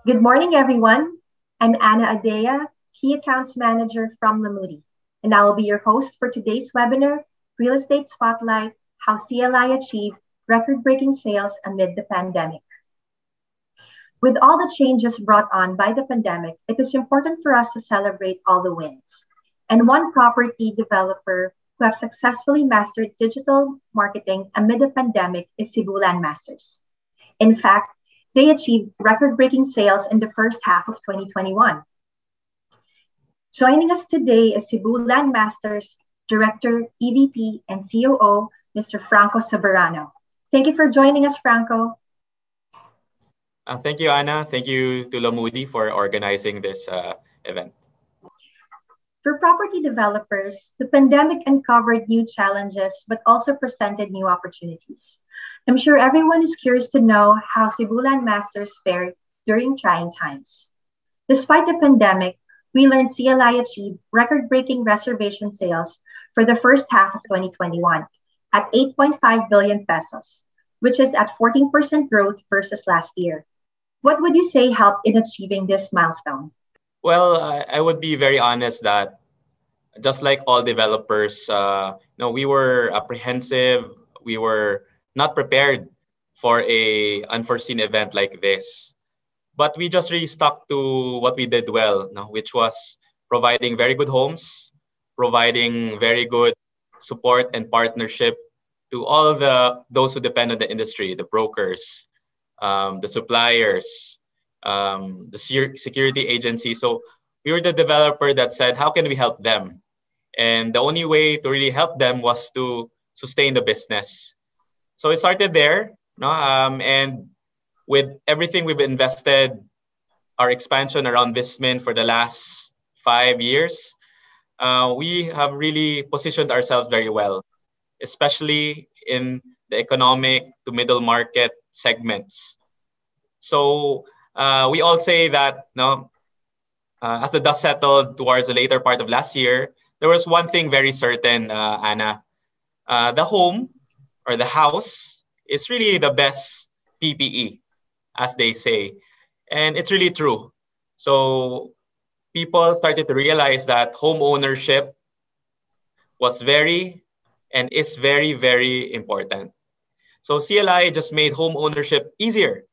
Good morning, everyone. I'm Anna Adea, Key Accounts Manager from Lamudi, and I will be your host for today's webinar, Real Estate Spotlight, How CLI Achieved Record-Breaking Sales Amid the Pandemic. With all the changes brought on by the pandemic, it is important for us to celebrate all the wins. And one property developer who have successfully mastered digital marketing amid the pandemic is Cebu Landmasters. In fact, they achieved record-breaking sales in the first half of 2021. Joining us today is Cebu Landmasters Director, EVP, and COO, Mr. Franco Soberano. Thank you for joining us, Franco. Thank you, Anna. Thank you to Lamudi for organizing this event. For property developers, the pandemic uncovered new challenges, but also presented new opportunities. I'm sure everyone is curious to know how Cebu Landmasters fared during trying times. Despite the pandemic, we learned CLI achieved record-breaking reservation sales for the first half of 2021 at 8.5 billion pesos, which is at 14% growth versus last year. What would you say helped in achieving this milestone? Well, I would be very honest that just like all developers, we were apprehensive. We were not prepared for a unforeseen event like this. But we just really stuck to what we did well, which was providing very good homes, providing very good support and partnership to all those who depend on the industry, the brokers, the suppliers, the security agency. So we were the developer that said, how can we help them? And the only way to really help them was to sustain the business. So it started there, and with everything we've invested, our expansion around Vismin for the last 5 years, we have really positioned ourselves very well, especially in the economic to middle market segments. So we all say that as the dust settled towards the later part of last year, there was one thing very certain, Anna. The home or the house is really the best PPE, as they say. And it's really true. So people started to realize that home ownership was very and is very, very important. So CLI just made home ownership easier.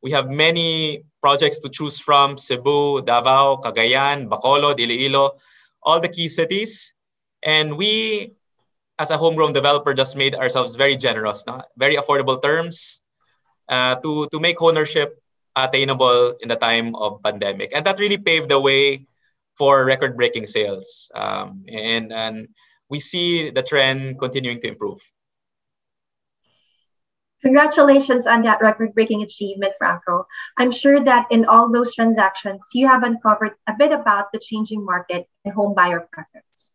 We have many projects to choose from: Cebu, Davao, Cagayan, Bacolod, Iloilo, all the key cities. And we, as a homegrown developer, just made ourselves very generous, very affordable terms to make ownership attainable in the time of pandemic. And that really paved the way for record-breaking sales. And we see the trend continuing to improve. Congratulations on that record-breaking achievement, Franco. I'm sure that in all those transactions, you have uncovered a bit about the changing market and home buyer preference.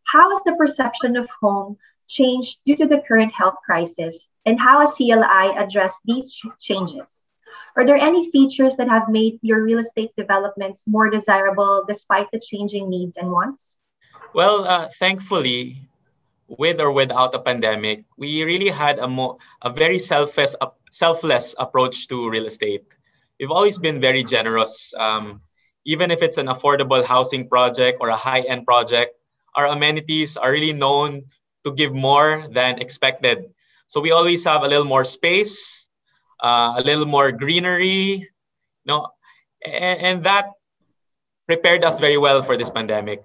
How has the perception of home changed due to the current health crisis, and how has CLI addressed these changes? Are there any features that have made your real estate developments more desirable despite the changing needs and wants? Well, thankfully, with or without a pandemic, we really had a very selfless approach to real estate. We've always been very generous. Even if it's an affordable housing project or a high-end project, our amenities are really known to give more than expected. So we always have a little more space, a little more greenery, and that prepared us very well for this pandemic.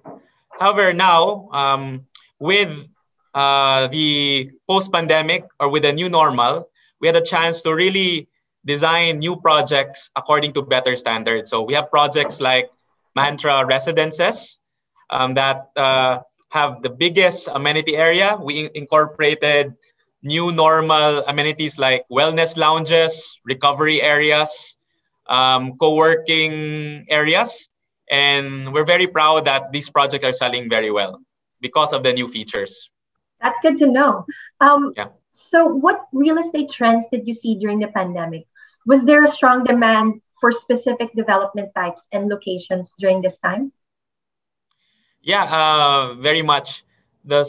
However, now, with the post-pandemic or with the new normal, we had a chance to really design new projects according to better standards. So we have projects like Mantra Residences that have the biggest amenity area. We incorporated new normal amenities like wellness lounges, recovery areas, co-working areas. And we're very proud that these projects are selling very well because of the new features. That's good to know. So what real estate trends did you see during the pandemic? Was there a strong demand for specific development types and locations during this time? Yeah, very much. The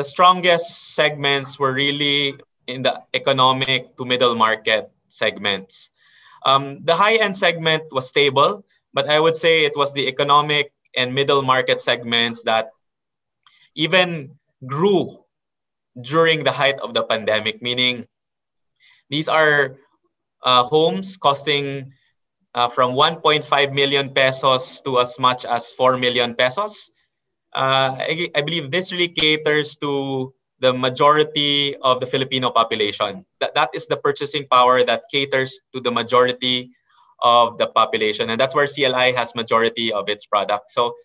strongest segments were really in the economic to middle market segments. The high-end segment was stable, but I would say it was the economic and middle market segments that even grew during the height of the pandemic, meaning these are homes costing from 1.5 million pesos to as much as 4 million pesos. I believe this really caters to the majority of the Filipino population. That is the purchasing power that caters to the majority of the population. And that's where CLI has majority of its products. So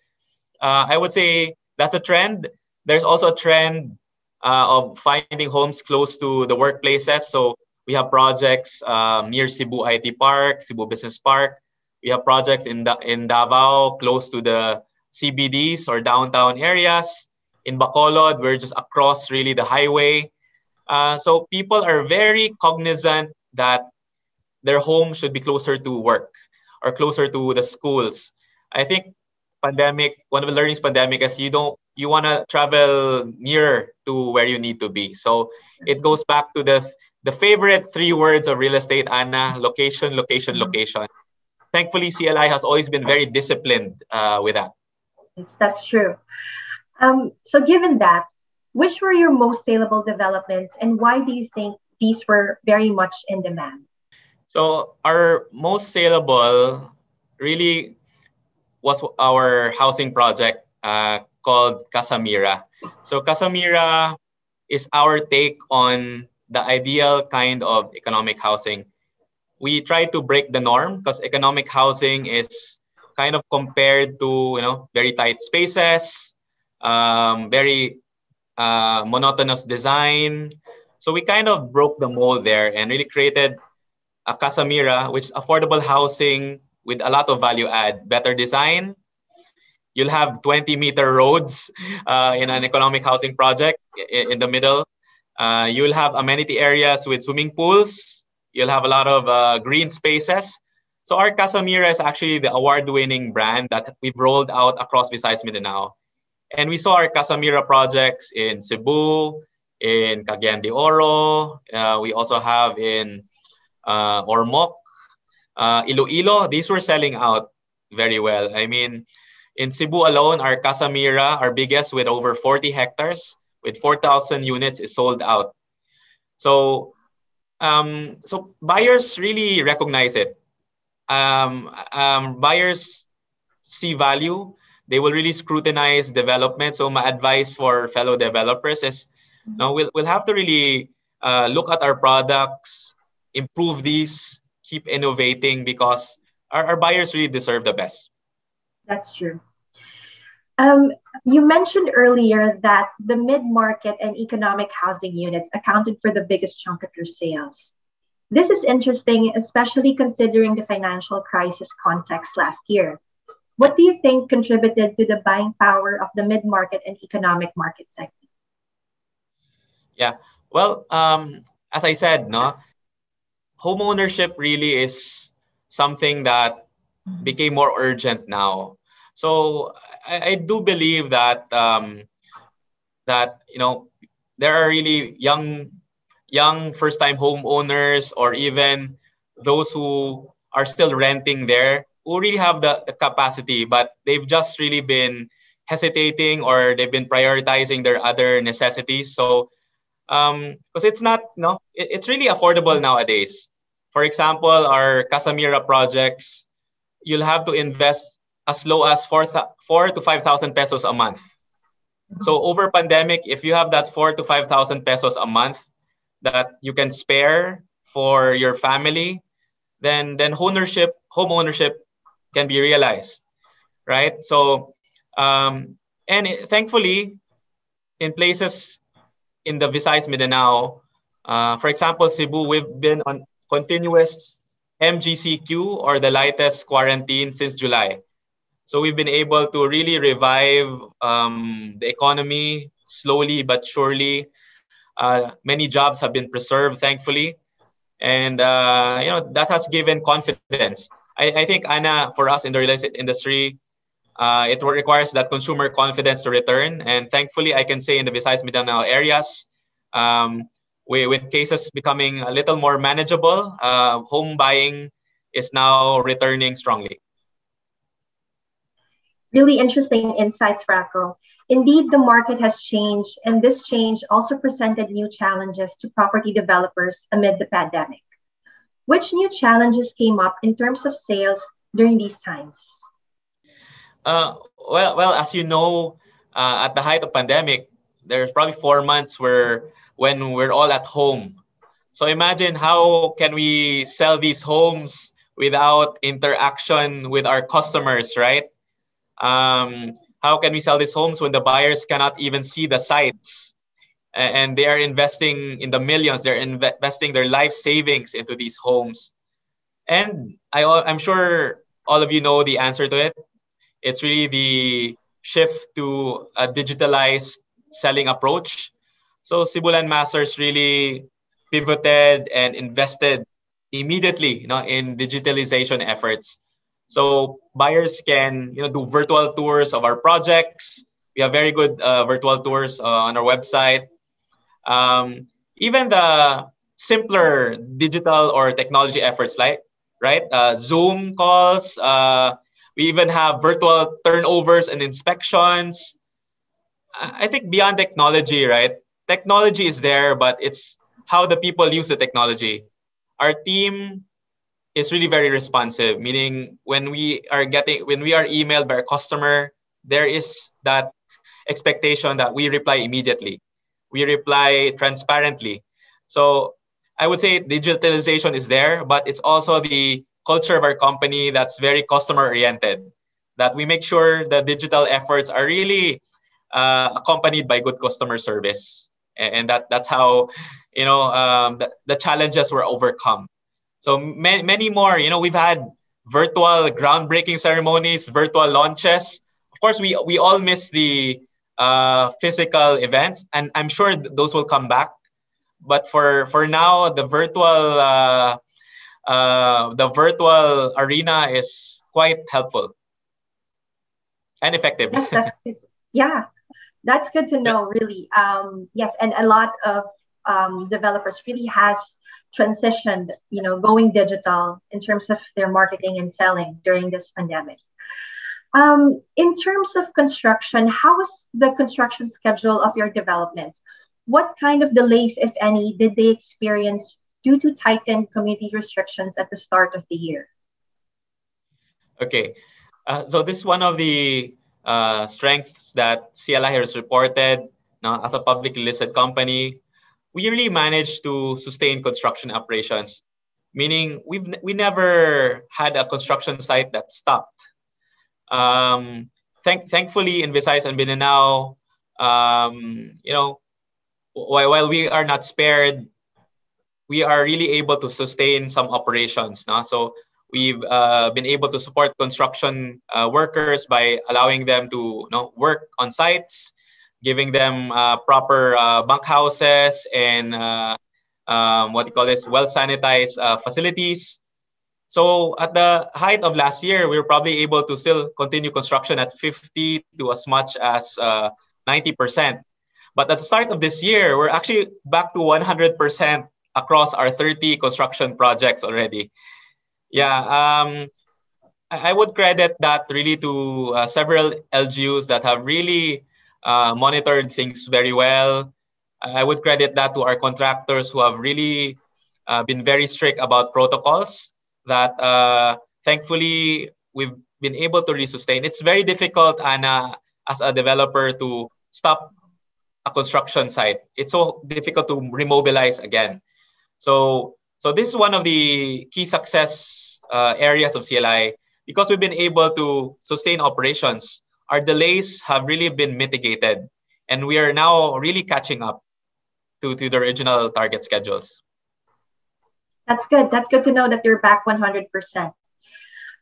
I would say that's a trend. There's also a trend of finding homes close to the workplaces. So we have projects near Cebu IT Park, Cebu Business Park. We have projects in Davao, close to the CBDs or downtown areas. In Bacolod, we're just across really the highway. So people are very cognizant that their home should be closer to work or closer to the schools. I think one of the learnings pandemic is you want to travel near to where you need to be. So it goes back to the favorite three words of real estate, Anna: location, location, location. Thankfully, CLI has always been very disciplined with that. Yes, that's true. So given that, which were your most saleable developments and why do you think these were very much in demand? So our most saleable really was our housing project called Casamira. So Casamira is our take on the ideal kind of economic housing. We try to break the norm because economic housing is kind of compared to very tight spaces, very monotonous design. So we kind of broke the mold there and really created a Casamira, which is affordable housing with a lot of value add, better design. You'll have 20-meter roads in an economic housing project in the middle. You'll have amenity areas with swimming pools. You'll have a lot of green spaces. So our Casamira is actually the award-winning brand that we've rolled out across Visayas Mindanao. And we saw our Casamira projects in Cebu, in Cagayan de Oro. We also have in Ormoc, Iloilo. These were selling out very well. I mean, in Cebu alone, our Casamira, our biggest with over 40 hectares, with 4,000 units, is sold out. So buyers really recognize it. Buyers see value. They will really scrutinize development. So my advice for fellow developers is, we'll have to really look at our products, improve these, keep innovating because our buyers really deserve the best. That's true. You mentioned earlier that the mid-market and economic housing units accounted for the biggest chunk of your sales. This is interesting, especially considering the financial crisis context last year. What do you think contributed to the buying power of the mid-market and economic market segment? Yeah, well, as I said, home ownership really is something that became more urgent now. So I do believe that there are really young first-time homeowners or even those who are still renting there who really have the capacity, but they've just really been hesitating or they've been prioritizing their other necessities. So because it's not, it's really affordable nowadays. For example, our Casamira projects, you'll have to invest as low as 4 to 5,000 pesos a month. So over pandemic, if you have that 4 to 5,000 pesos a month that you can spare for your family, then home ownership can be realized, right? So thankfully, in places in the Visayas Mindanao, for example, Cebu, we've been on continuous MGCQ or the lightest quarantine since July. So we've been able to really revive the economy slowly but surely. Many jobs have been preserved, thankfully. And, that has given confidence. I think, Anna, for us in the real estate industry, it requires that consumer confidence to return. And thankfully, I can say in the Visayas Mindanao areas, with cases becoming a little more manageable, home buying is now returning strongly. Really interesting insights, Franco. Indeed, the market has changed, and this change also presented new challenges to property developers amid the pandemic. Which new challenges came up in terms of sales during these times? Well, as you know, at the height of pandemic, there's probably 4 months when we're all at home. So imagine how can we sell these homes without interaction with our customers, right? How can we sell these homes when the buyers cannot even see the sites and they are investing in the millions? They're investing their life savings into these homes. And I'm sure all of you know the answer to it. It's really the shift to a digitalized selling approach. So Sibulan Masters really pivoted and invested immediately, in digitalization efforts. So buyers can, do virtual tours of our projects. We have very good virtual tours on our website. Even the simpler digital or technology efforts, like Zoom calls. We even have virtual turnovers and inspections. I think beyond technology, right? Technology is there, but it's how the people use the technology. Our team is really very responsive, meaning when we are emailed by a customer, there is that expectation that we reply immediately. We reply transparently. So I would say digitalization is there, but it's also the culture of our company that's very customer oriented, that we make sure the digital efforts are really accompanied by good customer service. And that's how, the challenges were overcome. So many more, we've had virtual groundbreaking ceremonies, virtual launches. Of course, we all miss the physical events, and I'm sure those will come back. But for now, the virtual arena is quite helpful and effective. Yes, that's good. Yeah, that's good to know, really. Yes, and a lot of developers really has transitioned, going digital in terms of their marketing and selling during this pandemic. In terms of construction, how was the construction schedule of your developments? What kind of delays, if any, did they experience due to tightened community restrictions at the start of the year? Okay, so this is one of the strengths that CLI has reported. Now, as a publicly listed company, we really managed to sustain construction operations, meaning we never had a construction site that stopped. Thankfully, in Visayas and Mindanao, while we are not spared, we are really able to sustain some operations. No? So we've been able to support construction workers by allowing them to work on sites, giving them proper bunk houses and well sanitized facilities. So at the height of last year, we were probably able to still continue construction at 50 to as much as 90%. But at the start of this year, we're actually back to 100% across our 30 construction projects already. Yeah, I would credit that really to several LGUs that have really monitored things very well. I would credit that to our contractors who have really been very strict about protocols that thankfully we've been able to resustain. It's very difficult, Anna, as a developer to stop a construction site. It's so difficult to remobilize again. So this is one of the key success areas of CLI because we've been able to sustain operations. Our delays have really been mitigated, and we are now really catching up to the original target schedules. That's good. That's good to know that you're back 100%.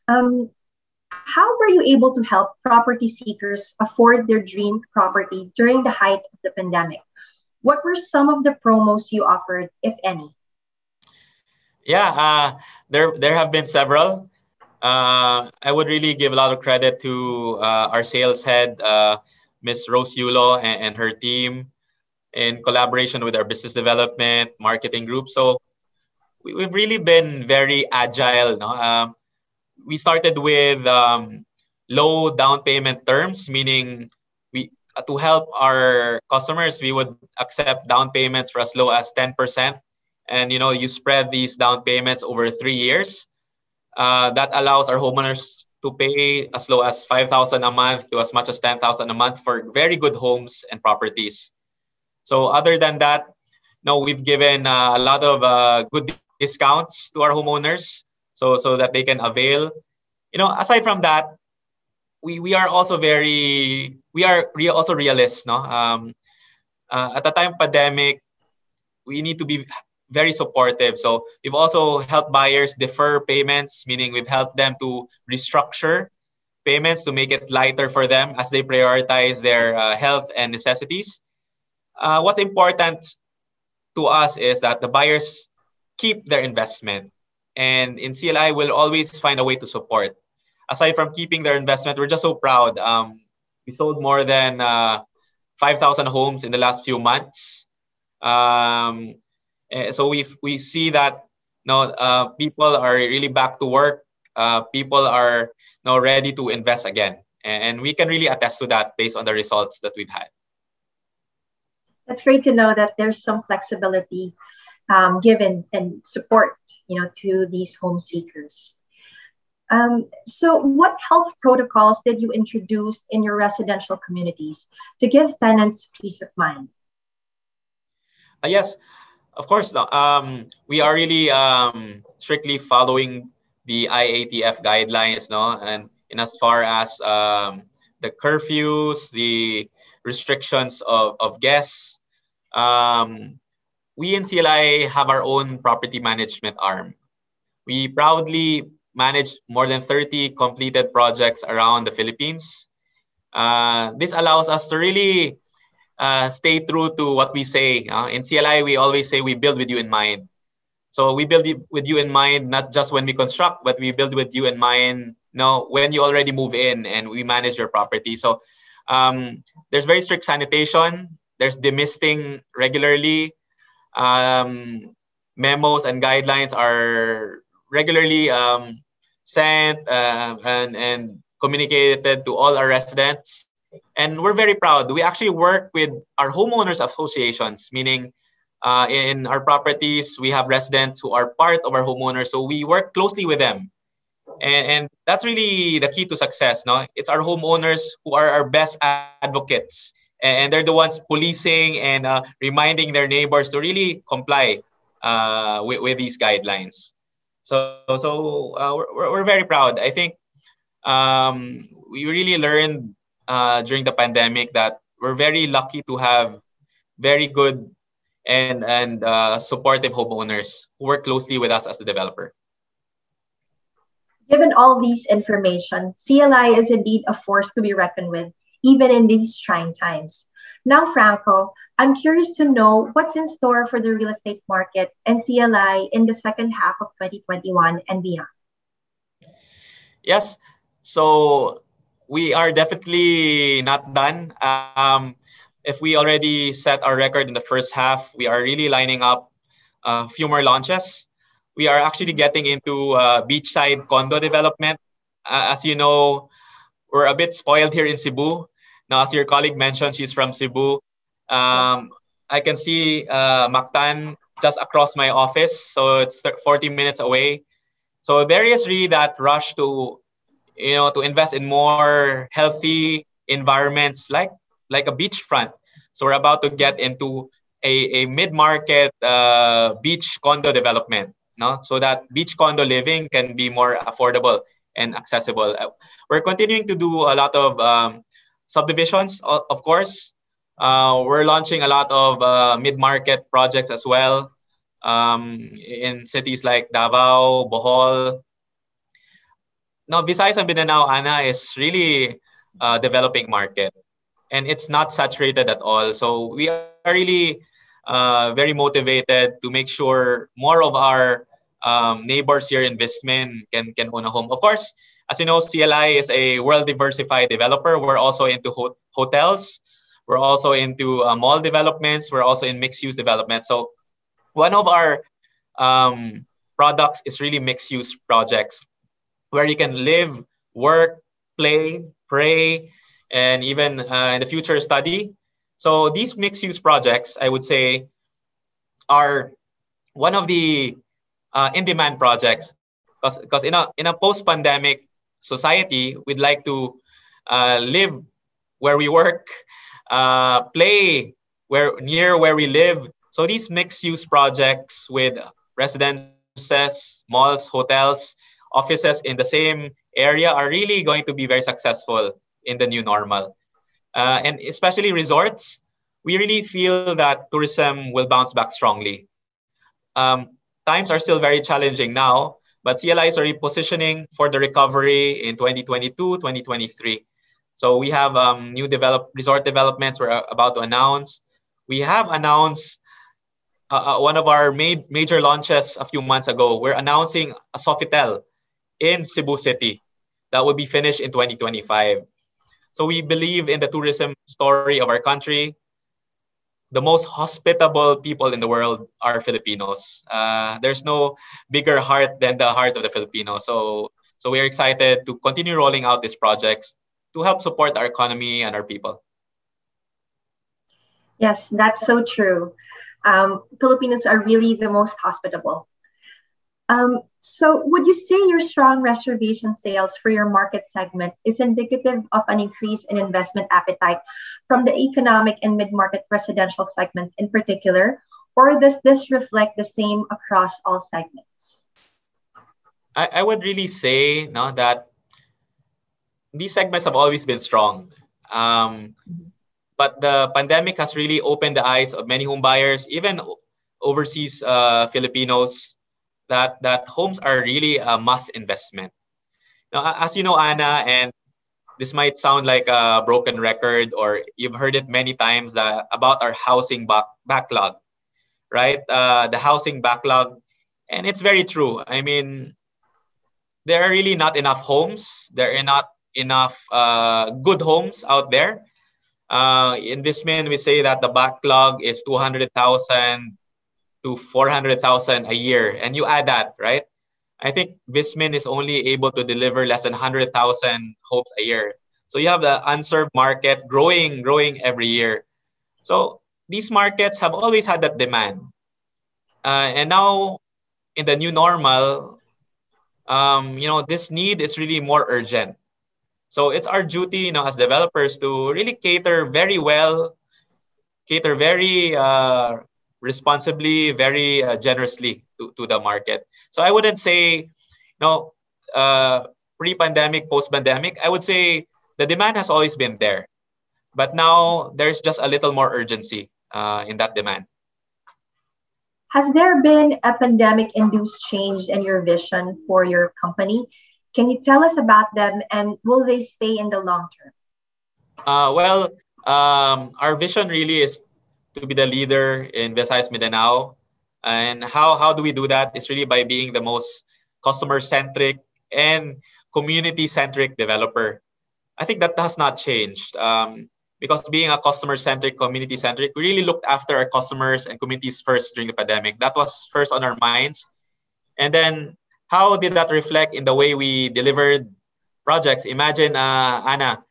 How were you able to help property seekers afford their dream property during the height of the pandemic? What were some of the promos you offered, if any? Yeah, there have been several. I would really give a lot of credit to our sales head, Ms. Rose Yulo, and her team in collaboration with our business development marketing group. So we've really been very agile. No? We started with low down payment terms, meaning we to help our customers, we would accept down payments for as low as 10%. And you spread these down payments over 3 years. That allows our homeowners to pay as low as 5,000 a month to as much as 10,000 a month for very good homes and properties. So other than that, no, we've given a lot of good discounts to our homeowners, so that they can avail. Aside from that, we are also also realists. No, at the time of pandemic, we need to be very supportive. So we've also helped buyers defer payments, meaning we've helped them to restructure payments to make it lighter for them as they prioritize their health and necessities. What's important to us is that the buyers keep their investment. And in CLI, we'll always find a way to support. Aside from keeping their investment, we're just so proud. We sold more than 5,000 homes in the last few months. So we see that people are really back to work. People are now ready to invest again. And we can really attest to that based on the results that we've had. That's great to know that there's some flexibility given and support, to these home seekers. So what health protocols did you introduce in your residential communities to give tenants peace of mind? Yes, of course. We are really strictly following the IATF guidelines, and in as far as the curfews, the restrictions of guests. We in CLI have our own property management arm. We proudly manage more than 30 completed projects around the Philippines. This allows us to really stay true to what we say. In CLI, we always say we build with you in mind. So we build with you in mind, not just when we construct, but we build with you in mind when you already move in and we manage your property. So there's very strict sanitation. There's demisting regularly. Memos and guidelines are regularly sent and communicated to all our residents. And we're very proud. We actually work with our homeowners associations, meaning in our properties, we have residents who are part of our homeowners. So we work closely with them. And that's really the key to success. It's our homeowners who are our best advocates. And they're the ones policing and reminding their neighbors to really comply with these guidelines. So we're very proud. I think we really learned during the pandemic that we're very lucky to have very good and supportive homeowners who work closely with us as the developer. Given all these information, CLI is indeed a force to be reckoned with, even in these trying times. Now, Franco, I'm curious to know what's in store for the real estate market and CLI in the second half of 2021 and beyond. Yes, so we are definitely not done. If we already set our record in the first half, we are really lining up a few more launches. We are actually getting into beachside condo development. As you know, we're a bit spoiled here in Cebu. Now, as your colleague mentioned, she's from Cebu. I can see Mactan just across my office, so it's 40 minutes away. So there is really that rush to invest in more healthy environments like a beachfront. So we're about to get into a mid-market beach condo development, so that beach condo living can be more affordable and accessible. We're continuing to do a lot of subdivisions, of course. We're launching a lot of mid-market projects as well in cities like Davao, Bohol. Now, Visayas and Mindanao, Ana, is really a developing market. And it's not saturated at all. So we are really very motivated to make sure more of our neighbors here in Vismin can own a home. Of course, as you know, CLI is a well-diversified developer. We're also into hotels. We're also into mall developments. We're also in mixed-use development. So one of our products is really mixed-use projects where you can live, work, play, pray, and even in the future study. So these mixed-use projects, I would say, are one of the in-demand projects because in a post-pandemic society, we'd like to live where we work, play where we live. So these mixed-use projects with residences, malls, hotels, offices in the same area are really going to be very successful in the new normal. And especially resorts, we really feel that tourism will bounce back strongly. Times are still very challenging now, but CLI is already positioning for the recovery in 2022, 2023. So we have new resort developments we're about to announce. We have announced one of our major launches a few months ago. We're announcing a Sofitel in Cebu City that will be finished in 2025. So we believe in the tourism story of our country. The most hospitable people in the world are Filipinos. There's no bigger heart than the heart of the Filipinos. So we're excited to continue rolling out these projects to help support our economy and our people. Yes, that's so true. Filipinos are really the most hospitable. So would you say your strong reservation sales for your market segment is indicative of an increase in investment appetite from the economic and mid-market residential segments in particular, or does this reflect the same across all segments? I would really say that these segments have always been strong. But the pandemic has really opened the eyes of many home buyers, even overseas Filipinos, that homes are really a must investment. Now, as you know, Anna, and this might sound like a broken record, or you've heard it many times about our housing backlog, right? The housing backlog, and it's very true. I mean, there are really not enough homes. There are not enough good homes out there. In Vismin, we say that the backlog is 200,000 to 400,000 a year. And you add that, right? I think Vismin is only able to deliver less than 100,000 homes a year. So you have the unserved market growing every year. So these markets have always had that demand. And now in the new normal, this need is really more urgent. So it's our duty, as developers to really cater very well, cater very responsibly, very generously to the market. So I wouldn't say, pre-pandemic, post-pandemic, I would say the demand has always been there. But now there's just a little more urgency in that demand. Has there been a pandemic-induced change in your vision for your company? Can you tell us about them, and will they stay in the long term? Our vision really is to be the leader in Visayas Mindanao. And how do we do that? It's really by being the most customer-centric and community-centric developer. I think that has not changed. Because being a customer-centric, community-centric, we really looked after our customers and communities first during the pandemic. That was first on our minds. And then how did that reflect in the way we delivered projects? Imagine, Anna,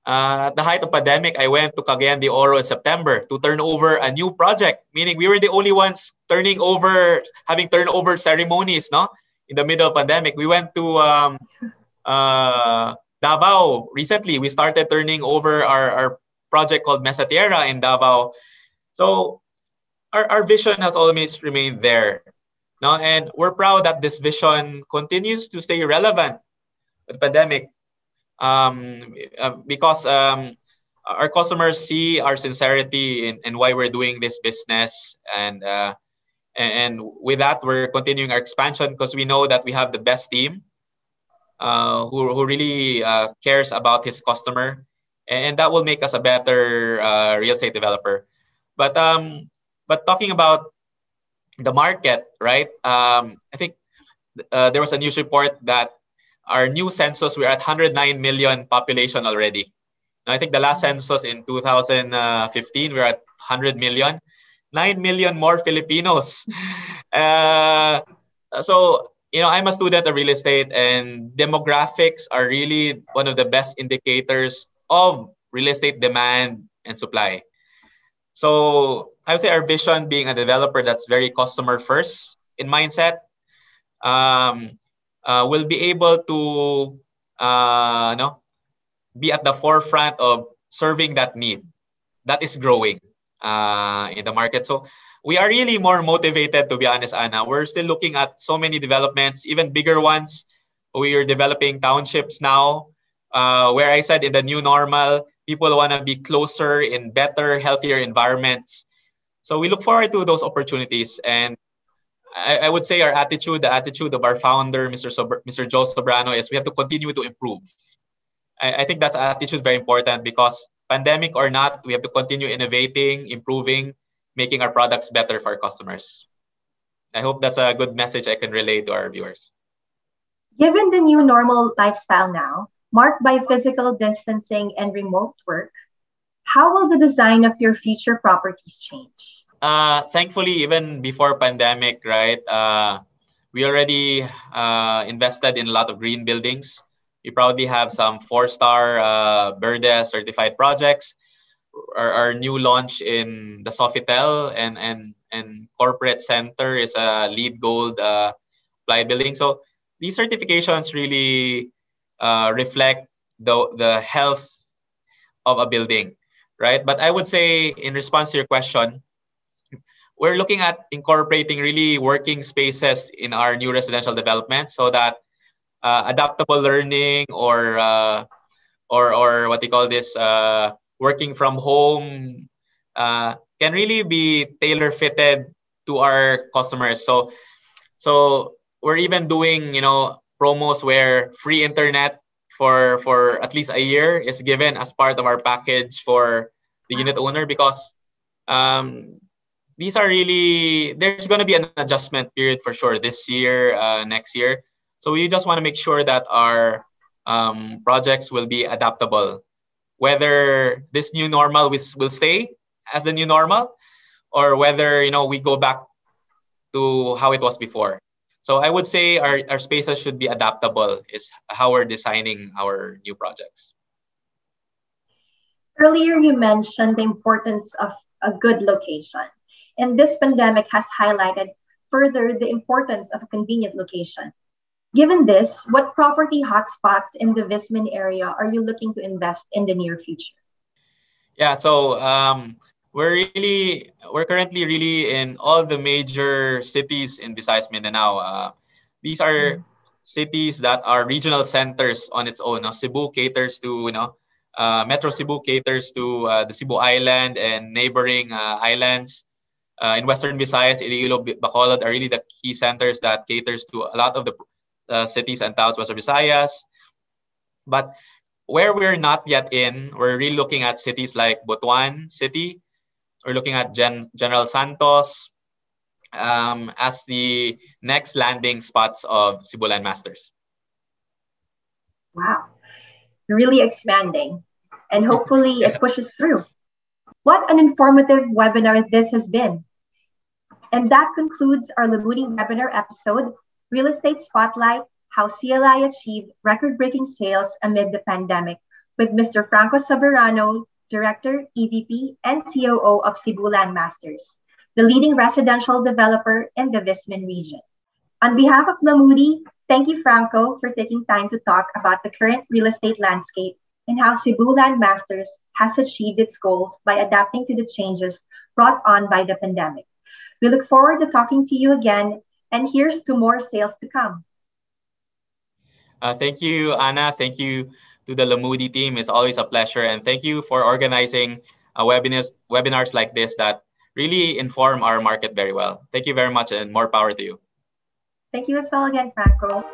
at the height of pandemic, I went to Cagayan de Oro in September to turn over a new project, meaning we were the only ones having turnover ceremonies, in the middle of pandemic. We went to Davao recently. We started turning over our project called Mesa Tierra in Davao. So our vision has always remained there. And we're proud that this vision continues to stay relevant with the pandemic. Because our customers see our sincerity in why we're doing this business, and with that we're continuing our expansion because we know that we have the best team who really cares about his customer, and that will make us a better real estate developer. But talking about the market, right? I think there was a news report that our new census, we're at 109 million population already. Now, I think the last census in 2015, we're at 100 million. 9 million more Filipinos. So, I'm a student of real estate, and demographics are really one of the best indicators of real estate demand and supply. So I would say our vision, being a developer that's very customer first in mindset, um, will be able to be at the forefront of serving that need that is growing in the market. So we are really more motivated, to be honest, Anna. We're still looking at so many developments, even bigger ones. We are developing townships now, where I said in the new normal, people want to be closer in better, healthier environments. So we look forward to those opportunities. And I would say our attitude, the attitude of our founder, Mr. Joe Sobrano, is we have to continue to improve. I think that's attitude very important, because pandemic or not, we have to continue innovating, improving, making our products better for our customers. I hope that's a good message I can relay to our viewers. Given the new normal lifestyle now, marked by physical distancing and remote work, how will the design of your future properties change? Thankfully, even before pandemic, right, we already invested in a lot of green buildings. We probably have some 4-star Verde certified projects. Our new launch in the Sofitel and corporate center is a LEED Gold applied building. So these certifications really reflect the health of a building, right? But I would say, in response to your question, we're looking at incorporating really working spaces in our new residential development, so that adaptable learning or what they call this working from home can really be tailor fitted to our customers. So we're even doing promos where free internet for at least a year is given as part of our package for the unit owner, because these are really, there's going to be an adjustment period for sure this year, next year. So we just want to make sure that our projects will be adaptable, whether this new normal will stay as the new normal, or whether we go back to how it was before. So I would say our spaces should be adaptable, is how we're designing our new projects. Earlier, you mentioned the importance of a good location. And this pandemic has highlighted further the importance of a convenient location. Given this, what property hotspots in the Visman area are you looking to invest in the near future? Yeah, so we're currently really in all the major cities in Visayas Mindanao. These are cities that are regional centers on its own. Cebu caters to Metro Cebu caters to the Cebu Island and neighboring islands. In Western Visayas, Iloilo, Bacolod are really the key centers that caters to a lot of the cities and towns Western Visayas. But where we're not yet in, we're really looking at cities like Butuan City. We're looking at General Santos as the next landing spots of Cebulan Masters. Wow, really expanding. And hopefully it pushes through. What an informative webinar this has been. And that concludes our Lamudi webinar episode, Real Estate Spotlight, How CLI Achieved Record-Breaking Sales Amid the Pandemic, with Mr. Franco Soberano, Director, EVP, and COO of Cebu Landmasters, the leading residential developer in the Visman region. On behalf of Lamudi, thank you, Franco, for taking time to talk about the current real estate landscape and how Cebu Landmasters has achieved its goals by adapting to the changes brought on by the pandemic. We look forward to talking to you again, and here's to more sales to come. Thank you, Anna. Thank you to the Lamudi team. It's always a pleasure. And thank you for organizing webinars like this that really inform our market very well. Thank you very much, and more power to you. Thank you as well again, Franco.